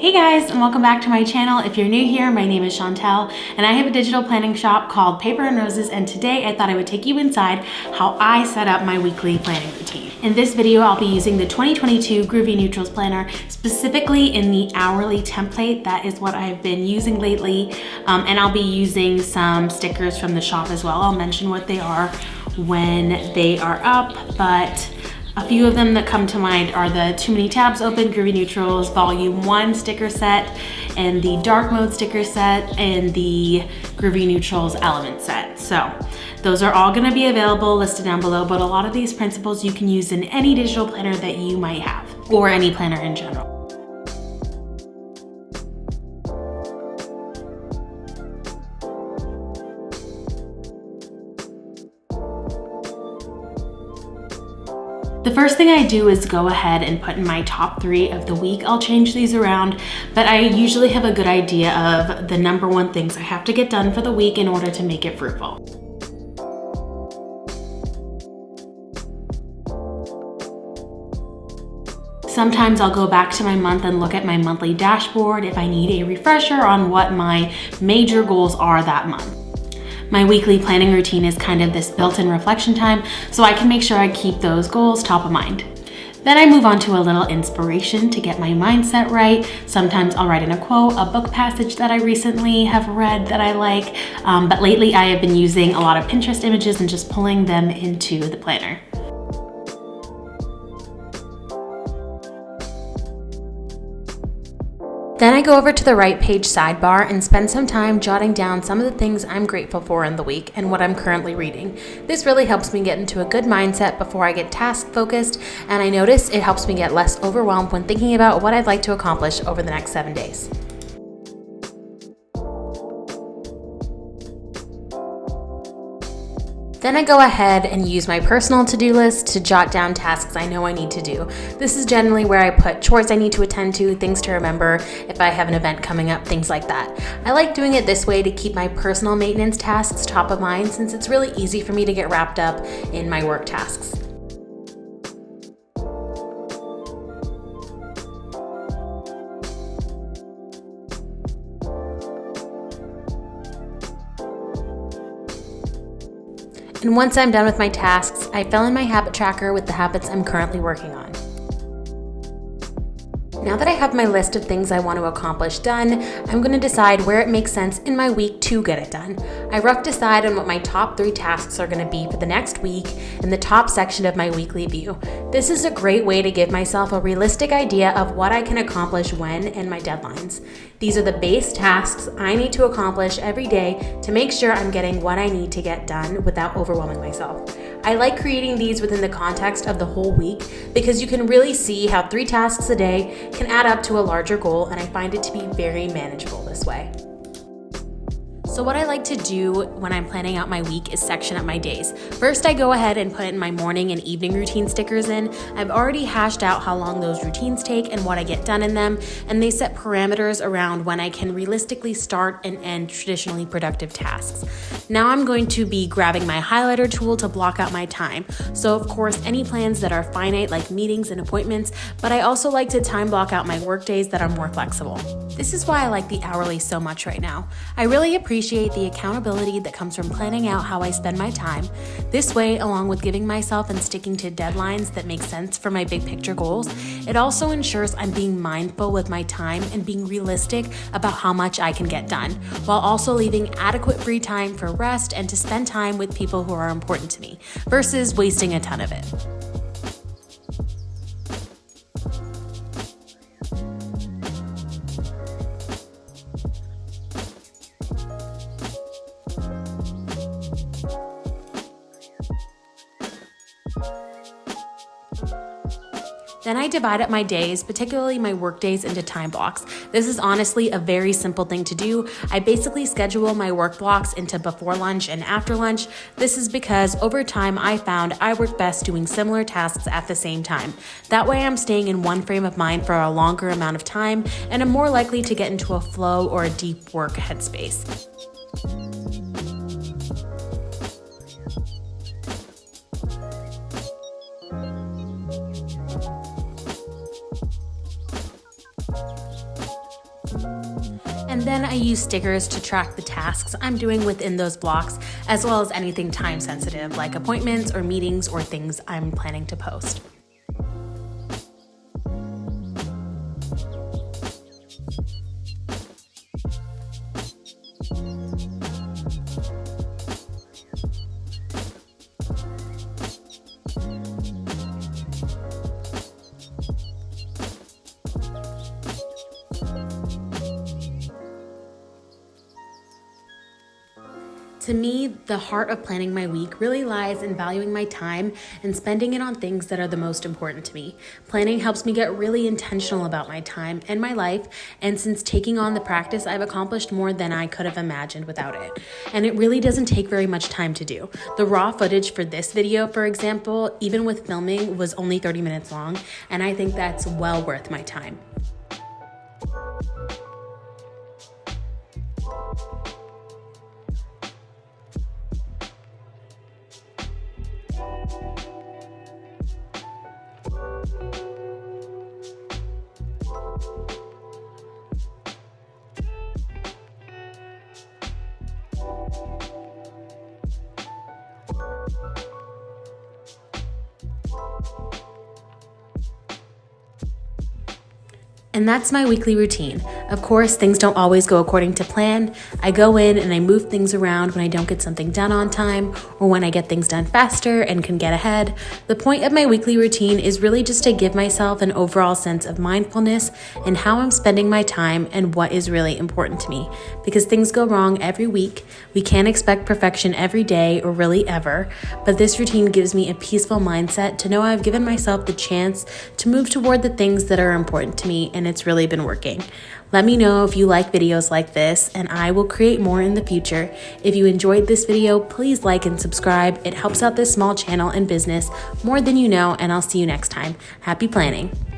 Hey guys, and welcome back to my channel. If you're new here, my name is Chantel, and I have a digital planning shop called Paper and Roses, and today I thought I would take you inside how I set up my weekly planning routine. In this video, I'll be using the 2022 Groovy Neutrals Planner, specifically in the hourly template. That is what I've been using lately, and I'll be using some stickers from the shop as well. I'll mention what they are when they are up, but a few of them that come to mind are the Too Many Tabs Open Groovy Neutrals Volume 1 sticker set, and the Dark Mode sticker set, and the Groovy Neutrals Element set. So those are all gonna be available listed down below, but a lot of these principles you can use in any digital planner that you might have, or any planner in general. The first thing I do is go ahead and put in my top 3 of the week. I'll change these around, but I usually have a good idea of the number 1 things I have to get done for the week in order to make it fruitful. Sometimes I'll go back to my month and look at my monthly dashboard if I need a refresher on what my major goals are that month. My weekly planning routine is kind of this built-in reflection time, so I can make sure I keep those goals top of mind. Then I move on to a little inspiration to get my mindset right. Sometimes I'll write in a quote, a book passage that I recently have read that I like, but lately I have been using a lot of Pinterest images and just pulling them into the planner. Then I go over to the right page sidebar and spend some time jotting down some of the things I'm grateful for in the week and what I'm currently reading. This really helps me get into a good mindset before I get task focused, and I notice it helps me get less overwhelmed when thinking about what I'd like to accomplish over the next 7 days. Then I go ahead and use my personal to-do list to jot down tasks I know I need to do. This is generally where I put chores I need to attend to, things to remember, if I have an event coming up, things like that. I like doing it this way to keep my personal maintenance tasks top of mind, since it's really easy for me to get wrapped up in my work tasks. And once I'm done with my tasks, I fill in my habit tracker with the habits I'm currently working on. Now that I have my list of things I want to accomplish done, I'm going to decide where it makes sense in my week to get it done. I rough decide on what my top 3 tasks are going to be for the next week in the top section of my weekly view. This is a great way to give myself a realistic idea of what I can accomplish when and my deadlines. These are the base tasks I need to accomplish every day to make sure I'm getting what I need to get done without overwhelming myself. I like creating these within the context of the whole week because you can really see how 3 tasks a day can add up to a larger goal, and I find it to be very manageable this way. So what I like to do when I'm planning out my week is section up my days. First, I go ahead and put in my morning and evening routine stickers in. I've already hashed out how long those routines take and what I get done in them, and they set parameters around when I can realistically start and end traditionally productive tasks. Now I'm going to be grabbing my highlighter tool to block out my time. So of course, any plans that are finite like meetings and appointments, but I also like to time block out my work days that are more flexible. This is why I like the hourly so much right now. I really appreciate the accountability that comes from planning out how I spend my time. This way, along with giving myself and sticking to deadlines that make sense for my big picture goals, it also ensures I'm being mindful with my time and being realistic about how much I can get done, while also leaving adequate free time for rest and to spend time with people who are important to me, versus wasting a ton of it. Then I divide up my days, particularly my work days, into time blocks. This is honestly a very simple thing to do. I basically schedule my work blocks into before lunch and after lunch. This is because over time I found I work best doing similar tasks at the same time. That way I'm staying in one frame of mind for a longer amount of time, and I'm more likely to get into a flow or a deep work headspace. And then I use stickers to track the tasks I'm doing within those blocks, as well as anything time sensitive like appointments or meetings or things I'm planning to post. To me, the heart of planning my week really lies in valuing my time and spending it on things that are the most important to me. Planning helps me get really intentional about my time and my life, and since taking on the practice, I've accomplished more than I could have imagined without it. And it really doesn't take very much time to do. The raw footage for this video, for example, even with filming, was only 30 minutes long, and I think that's well worth my time. And that's my weekly routine. Of course, things don't always go according to plan. I go in and I move things around when I don't get something done on time or when I get things done faster and can get ahead. The point of my weekly routine is really just to give myself an overall sense of mindfulness in how I'm spending my time and what is really important to me. Because things go wrong every week. We can't expect perfection every day or really ever, but this routine gives me a peaceful mindset to know I've given myself the chance to move toward the things that are important to me, and it's really been working. Let me know if you like videos like this, and I will create more in the future. If you enjoyed this video, please like and subscribe. It helps out this small channel and business more than you know, and I'll see you next time. Happy planning.